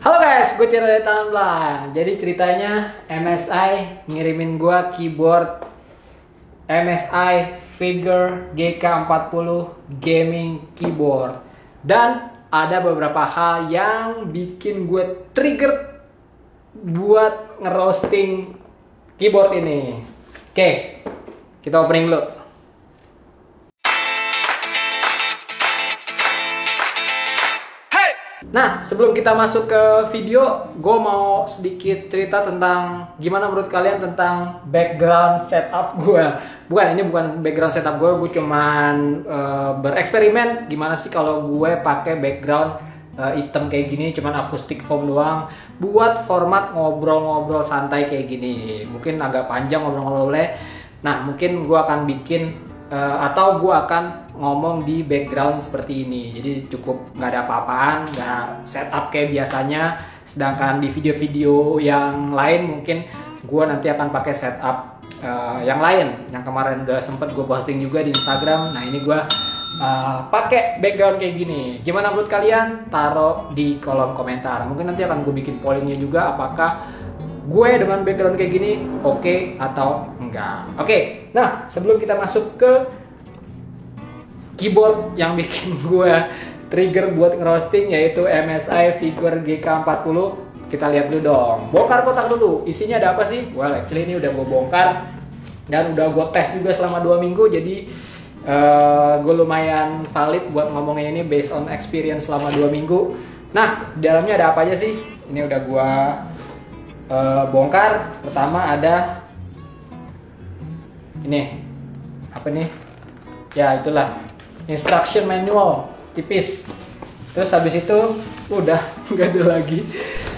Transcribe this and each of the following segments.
Halo guys, gue Tira dari Tangan. Jadi ceritanya MSI ngirimin gue keyboard MSI Figure GK40 Gaming Keyboard. Dan ada beberapa hal yang bikin gue trigger buat ngerosting keyboard ini. Oke, kita opening dulu. Nah, sebelum kita masuk ke video, gue mau sedikit cerita tentang gimana menurut kalian tentang background setup gue. Ini bukan background setup gue cuman bereksperimen gimana sih kalau gue pakai background hitam kayak gini, cuman akustik foam doang, buat format ngobrol-ngobrol santai kayak gini. Mungkin agak panjang ngobrol-ngobrolnya. Nah, mungkin gue akan bikin atau gue akan ngomong di background seperti ini. Jadi cukup nggak ada apa-apaan, nggak setup kayak biasanya. Sedangkan di video-video yang lain mungkin gue nanti akan pakai setup yang lain. Yang kemarin udah sempet gue posting juga di Instagram. Nah ini gue pakai background kayak gini. Gimana menurut kalian? Taruh di kolom komentar. Mungkin nanti akan gue bikin pollingnya juga. Apakah gue dengan background kayak gini oke atau enggak? Oke. Nah sebelum kita masuk ke keyboard yang bikin gue trigger buat ngerosting, yaitu MSI Figure GK40. Kita lihat dulu dong. Bongkar kotak dulu. Isinya ada apa sih? Well, actually ini udah gue bongkar dan udah gue tes juga selama 2 minggu. Jadi gue lumayan valid buat ngomongin ini based on experience selama 2 minggu. Nah, di dalamnya ada apa aja sih? Ini udah gue bongkar. Pertama ada ini. Apa nih? Ya, itulah instruction manual tipis. Terus habis itu udah nggak ada lagi,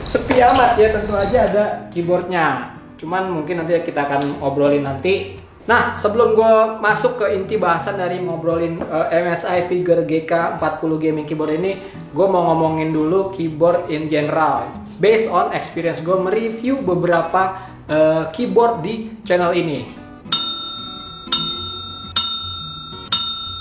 sepi amat ya. Tentu aja ada keyboardnya, cuman mungkin nanti kita akan obrolin nanti. Nah sebelum gue masuk ke inti bahasan dari ngobrolin MSI Figure GK40 Gaming Keyboard ini, gue mau ngomongin dulu keyboard in general based on experience gue mereview beberapa keyboard di channel ini.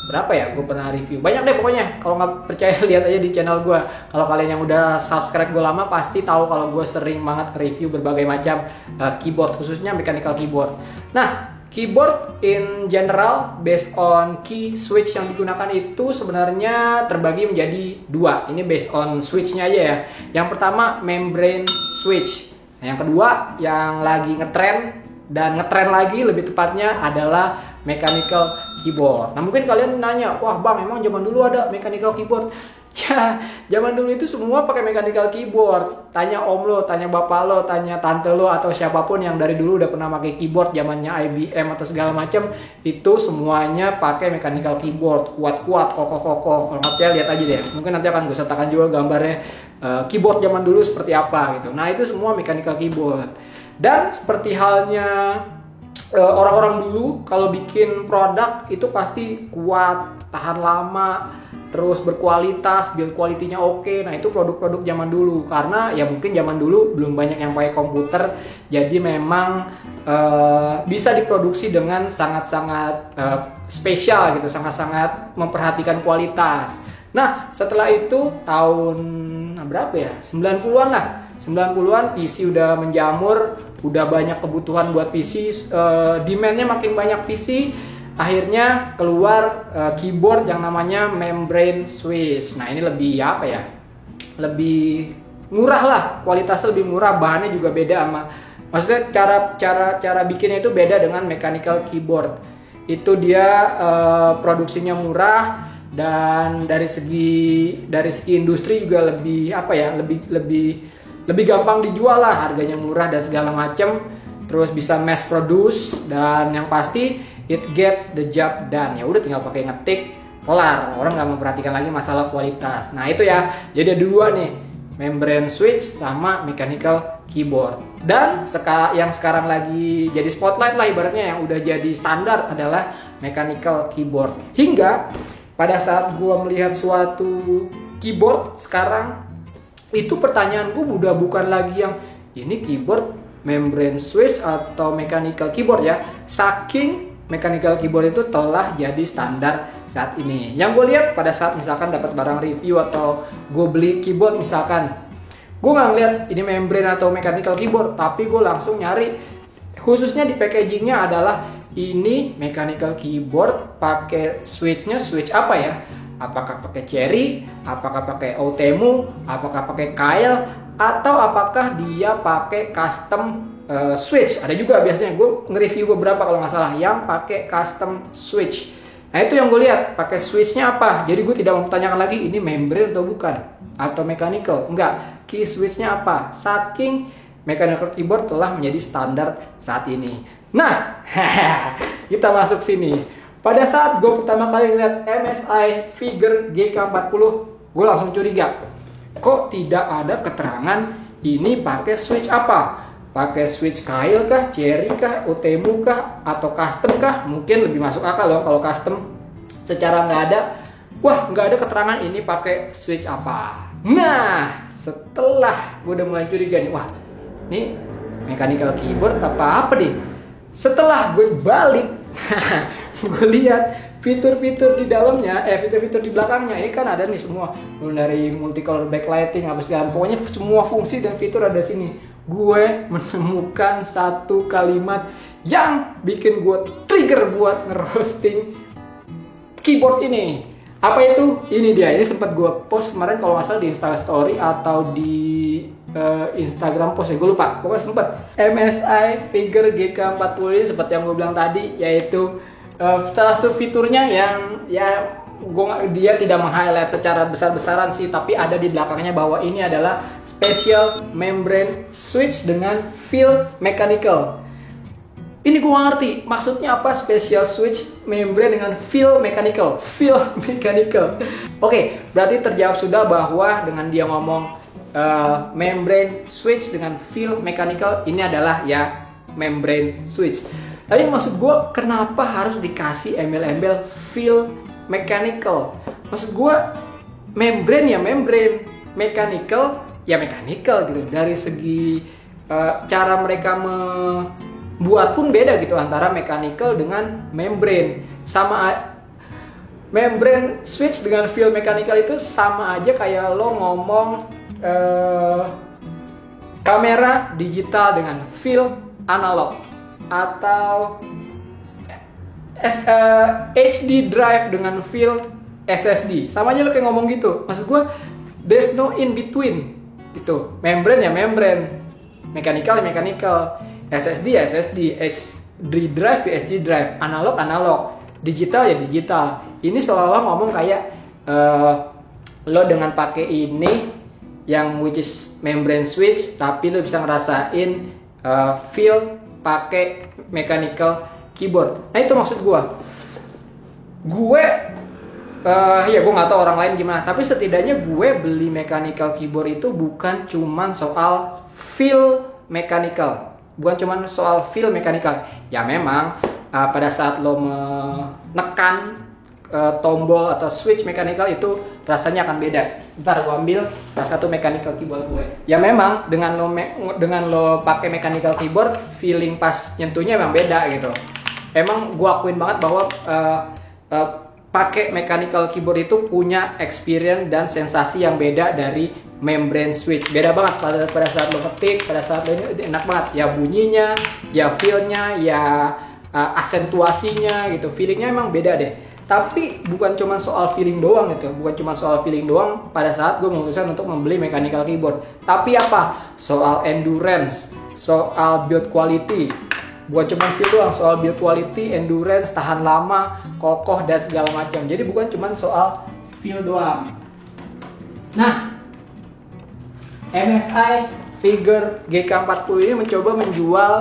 Berapa ya gue pernah review, banyak deh pokoknya. Kalau nggak percaya lihat aja di channel gue. Kalau kalian yang udah subscribe gue lama pasti tahu kalau gue sering banget review berbagai macam keyboard, khususnya mechanical keyboard. Nah keyboard in general based on key switch yang digunakan itu sebenarnya terbagi menjadi 2. Ini based on switchnya aja ya. Yang pertama membrane switch. Nah, yang kedua yang lagi ngetrend dan ngetrend lagi lebih tepatnya adalah mechanical keyboard. Nah mungkin kalian nanya, wah bang emang zaman dulu ada mechanical keyboard? Ya zaman dulu itu semua pakai mechanical keyboard. Tanya om lo, tanya bapak lo, tanya tante lo, atau siapapun yang dari dulu udah pernah pakai keyboard zamannya IBM atau segala macam, itu semuanya pakai mechanical keyboard, kuat-kuat, kokoh-kokoh. Kalau nggak percaya lihat aja deh. Mungkin nanti akan gue sertakan juga gambarnya keyboard zaman dulu seperti apa gitu. Nah itu semua mechanical keyboard. Dan seperti halnya orang-orang dulu kalau bikin produk itu pasti kuat, tahan lama, terus berkualitas, build quality-nya oke. Nah itu produk-produk zaman dulu, karena ya mungkin zaman dulu belum banyak yang pakai komputer, jadi memang bisa diproduksi dengan sangat-sangat spesial gitu, sangat-sangat memperhatikan kualitas. Nah setelah itu tahun berapa ya, 90-an lah, 90-an PC udah menjamur, udah banyak kebutuhan buat PC, demand-nya makin banyak PC, akhirnya keluar keyboard yang namanya membrane switch. Nah ini lebih apa ya, lebih murah lah, kualitasnya lebih murah, bahannya juga beda sama, maksudnya cara bikinnya itu beda dengan mechanical keyboard. Itu dia produksinya murah, dan dari segi industri juga lebih apa ya, lebih gampang dijual lah, harganya murah dan segala macam. Terus bisa mass produce, dan yang pasti it gets the job done. Ya udah tinggal pakai ngetik, kelar. Orang nggak memperhatikan lagi masalah kualitas. Nah itu ya, jadi ada 2 nih, membrane switch sama mechanical keyboard. Dan yang sekarang lagi jadi spotlight lah ibaratnya, yang udah jadi standar adalah mechanical keyboard. Hingga pada saat gue melihat suatu keyboard sekarang, itu pertanyaan gue udah bukan lagi yang ini keyboard membrane switch atau mechanical keyboard ya. Saking mechanical keyboard itu telah jadi standar saat ini. Yang gue lihat pada saat misalkan dapat barang review atau gue beli keyboard misalkan, Gue nggak ngeliat ini membrane atau mechanical keyboard, tapi gue langsung nyari, khususnya di packagingnya adalah ini mechanical keyboard pakai switchnya switch apa ya? Apakah pakai Cherry, apakah pakai Outemu, apakah pakai Kailh, atau apakah dia pakai custom switch? Ada juga biasanya gue nge-review beberapa kalau nggak salah yang pakai custom switch. Nah itu yang gue lihat, pakai switchnya apa. Jadi gue tidak mempertanyakan lagi ini membrane atau bukan, atau mechanical. Enggak, key switchnya apa. Saking mechanical keyboard telah menjadi standar saat ini. Nah, kita masuk sini. Pada saat gue pertama kali lihat MSI Figure GK40, gue langsung curiga. Kok tidak ada keterangan ini pakai switch apa? Pakai switch Kailh kah, Cherry kah, Outemu kah, atau custom kah? Mungkin lebih masuk akal loh kalau custom. Secara nggak ada, wah nggak ada keterangan ini pakai switch apa. Nah, setelah gue udah mulai curiga nih, wah ini mechanical keyboard apa nih? Setelah gue balik, gue lihat fitur-fitur di dalamnya, fitur-fitur di belakangnya, ini kan ada nih semua, dari multicolor backlighting, apa segala, pokoknya semua fungsi dan fitur ada di sini. Gue menemukan satu kalimat yang bikin gue trigger buat ngerosting keyboard ini. Apa itu? Ini dia. Ini sempat gue post kemarin kalau nggak salah di Instagram Story atau di Instagram post ya, gue lupa. Pokoknya sempat. MSI Figure GK40 ini seperti yang gue bilang tadi, yaitu salah satu fiturnya yang ya dia tidak meng-highlight secara besar-besaran sih, tapi ada di belakangnya bahwa ini adalah special membrane switch dengan feel mechanical. Ini gue ngerti maksudnya apa special switch membrane dengan feel mechanical. Feel mechanical. Oke, berarti terjawab sudah bahwa dengan dia ngomong membrane switch dengan feel mechanical, ini adalah ya membrane switch. Tapi maksud gue kenapa harus dikasih embel-embel feel mechanical? Maksud gue membrane ya membrane, mechanical ya mechanical gitu. Dari segi cara mereka membuat pun beda gitu antara mechanical dengan membrane. Sama membrane switch dengan feel mechanical itu sama aja kayak lo ngomong kamera digital dengan feel analog, atau HD drive dengan feel SSD. Sama aja lo kayak ngomong gitu. Maksud gue there's no in between gitu. Membrane ya membrane, mechanical ya mechanical, SSD ya SSD, HD drive ya HD drive, analog analog, digital ya digital. Ini seolah-olah ngomong kayak lo dengan pakai ini yang which is membrane switch, tapi lo bisa ngerasain feel pakai mechanical keyboard. Nah itu maksud gue. Ya gue nggak tahu orang lain gimana, tapi setidaknya gue beli mechanical keyboard itu bukan cuman soal feel mechanical, bukan cuman soal feel mechanical. Ya memang pada saat lo menekan tombol atau switch mechanical itu rasanya akan beda. Ntar gue ambil salah satu mechanical keyboard gue. Ya memang dengan lo pakai mechanical keyboard, feeling pas nyentuhnya memang beda gitu. Emang gue akuin banget bahwa pakai mechanical keyboard itu punya experience dan sensasi yang beda dari membrane switch. Beda banget pada saat lo ketik, pada saat lo ini enak banget. Ya bunyinya, ya feel-nya, ya asentuasinya gitu. Feelingnya emang beda deh. Tapi bukan cuma soal feeling doang gitu, bukan cuma soal feeling doang pada saat gue memutuskan untuk membeli mechanical keyboard. Tapi apa? Soal endurance, soal build quality. Bukan cuma feel doang, soal build quality, endurance, tahan lama, kokoh dan segala macam. Jadi bukan cuma soal feel doang. Nah, MSI Figure GK40 ini mencoba menjual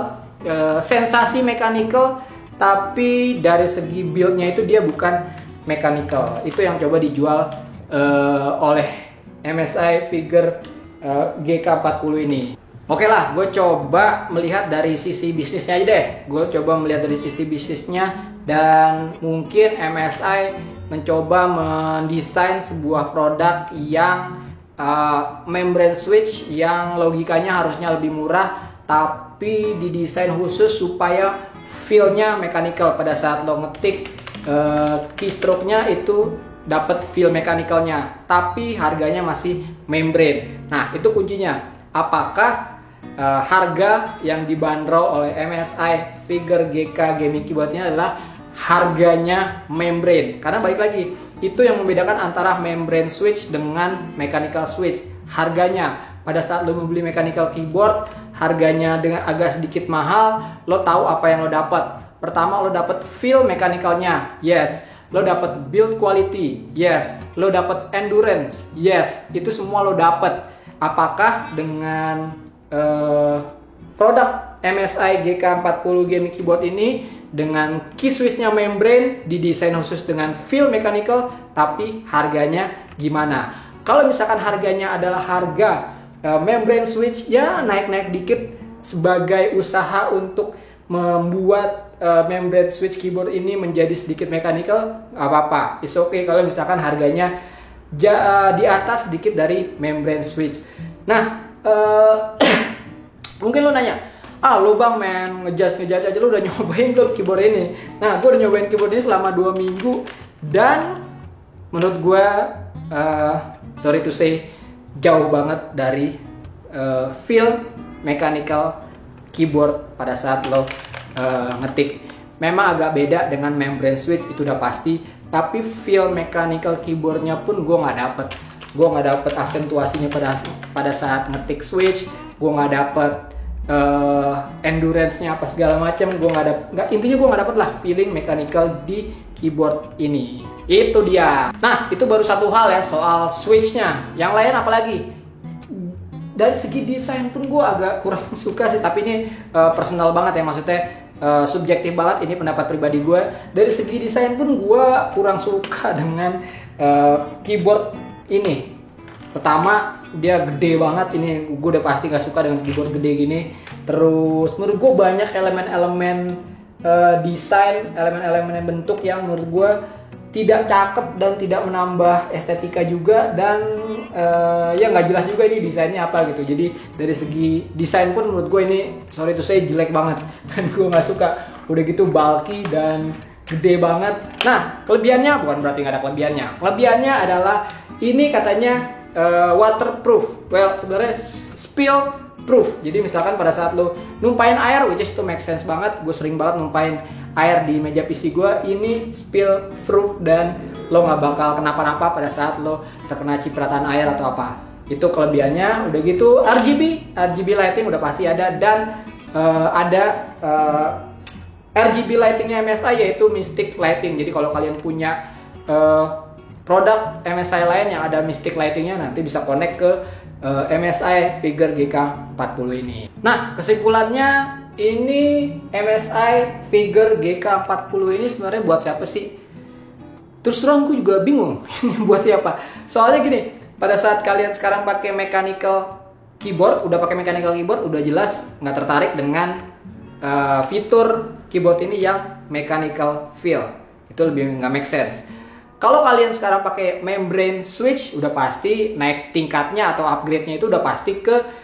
sensasi mechanical, tapi dari segi build-nya itu dia bukan mechanical. Itu yang coba dijual oleh MSI Figure GK40 ini. Oke lah, gue coba melihat dari sisi bisnisnya aja deh. Gue coba melihat dari sisi bisnisnya, dan mungkin MSI mencoba mendesain sebuah produk yang membrane switch yang logikanya harusnya lebih murah, tapi didesain khusus supaya feel-nya mechanical. Pada saat lo ngetik keystroke-nya itu dapat feel mechanicalnya, tapi harganya masih membrane. Nah itu kuncinya. apakah harga yang dibanderol oleh MSI Figure GK Gaming Keyboard ini adalah harganya membrane. Karena balik lagi, itu yang membedakan antara membrane switch dengan mechanical switch. Harganya, pada saat lo membeli mechanical keyboard, harganya dengan agak sedikit mahal, lo tahu apa yang lo dapat. Pertama, lo dapat feel mechanicalnya, yes. Lo dapat build quality, yes. Lo dapat endurance, yes. Itu semua lo dapat. Apakah dengan produk MSI GK40 Gaming Keyboard ini dengan key switchnya membrane, didesain khusus dengan feel mechanical, tapi harganya gimana? Kalau misalkan harganya adalah harga membrane switch, ya naik-naik dikit sebagai usaha untuk membuat membrane switch keyboard ini menjadi sedikit mechanical, nggak apa-apa, it's okay kalau misalkan harganya di atas sedikit dari membrane switch. Nah, mungkin lo nanya, lo bang ngejudge aja, lo udah nyobain belum keyboard ini? Nah, gue udah nyobain keyboard ini selama 2 minggu dan menurut gue, sorry to say, jauh banget dari feel mechanical keyboard pada saat lo ngetik. Memang agak beda dengan membrane switch, itu udah pasti, tapi feel mechanical keyboardnya pun gue nggak dapet. Gue nggak dapet aksentuasinya pada saat ngetik switch, gue nggak dapet endurance-nya apa segala macam, intinya gue nggak dapet lah feeling mechanical di keyboard ini. Itu dia. Nah, itu baru satu hal ya soal switch-nya. Yang lain apalagi? Dari segi desain pun gue agak kurang suka sih, tapi ini personal banget ya, maksudnya subjektif banget, ini pendapat pribadi gue. Dari segi desain pun gue kurang suka dengan keyboard ini. Pertama, dia gede banget, ini gue udah pasti gak suka dengan keyboard gede gini. Terus menurut gue banyak elemen-elemen desain, elemen-elemen bentuk yang menurut gue tidak cakep dan tidak menambah estetika juga, dan ya nggak jelas juga ini desainnya apa gitu. Jadi dari segi desain pun menurut gue ini, sorry to say, jelek banget dan gue nggak suka. Udah gitu bulky dan gede banget. Nah, kelebihannya bukan berarti nggak ada kelebihannya. Kelebihannya adalah ini katanya waterproof. Well, sebenarnya spill proof. Jadi misalkan pada saat lo numpain air, which is itu make sense banget. Gue sering banget numpain air di meja PC gue, ini spill proof dan lo nggak bakal kenapa-napa pada saat lo terkena cipratan air atau apa. Itu kelebihannya. Udah gitu RGB lighting udah pasti ada, dan ada RGB lightingnya MSI yaitu Mystic Lighting. Jadi kalau kalian punya produk MSI lain yang ada Mystic Lightingnya, nanti bisa connect ke MSI Figure GK40 ini. Nah, kesimpulannya, ini MSI Figure GK40 ini sebenarnya buat siapa sih? Terus terang gue juga bingung ini buat siapa. Soalnya gini, pada saat kalian sekarang pakai mechanical keyboard, udah jelas nggak tertarik dengan fitur keyboard ini yang mechanical feel. Itu lebih nggak make sense. Kalau kalian sekarang pakai membrane switch, udah pasti naik tingkatnya atau upgrade-nya itu udah pasti ke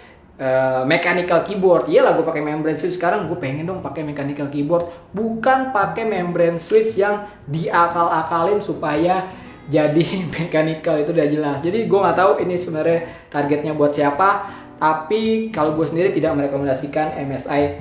mechanical keyboard. Iyalah, gue pakai membrane switch sekarang, gue pengen dong pakai mechanical keyboard, bukan pakai membrane switch yang diakal-akalin supaya jadi mechanical. Itu udah jelas. Jadi gue nggak tahu ini sebenarnya targetnya buat siapa, tapi kalau gue sendiri tidak merekomendasikan MSI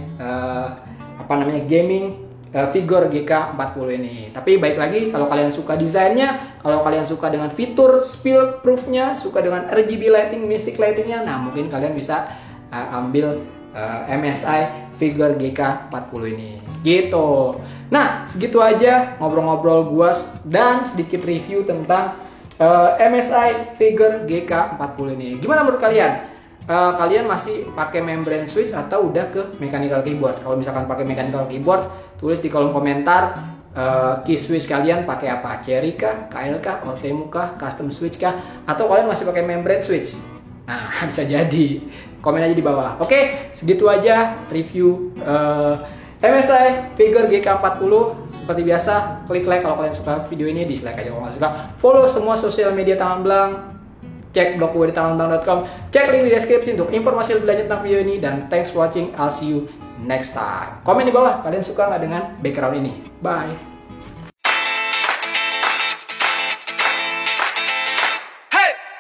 gaming Figure GK40 ini. Tapi baik lagi, kalau kalian suka desainnya, kalau kalian suka dengan fitur spill proofnya, suka dengan RGB lighting, Mystic lightingnya, nah mungkin kalian bisa ambil MSI Figure GK40 ini gitu. Nah, segitu aja ngobrol-ngobrol gua dan sedikit review tentang MSI Figure GK40 ini. Gimana menurut kalian? Kalian masih pakai membrane switch atau udah ke mechanical keyboard? Kalau misalkan pakai mechanical keyboard, tulis di kolom komentar key switch kalian pakai apa? Cherry kah, KL kah, Otemu kah, custom switch kah, atau kalian masih pakai membrane switch? Nah, bisa jadi. Komen aja di bawah. Oke, segitu aja review MSI Figure GK40. Seperti biasa, klik like kalau kalian suka video ini, dislike aja kalau nggak suka. Follow semua sosial media Tangan Belang. Cek blog gue di tanganbelang.com. Cek link di deskripsi untuk informasi lebih lanjut tentang video ini. Dan thanks for watching. I'll see you next time. Komen di bawah, kalian suka nggak dengan background ini? Bye.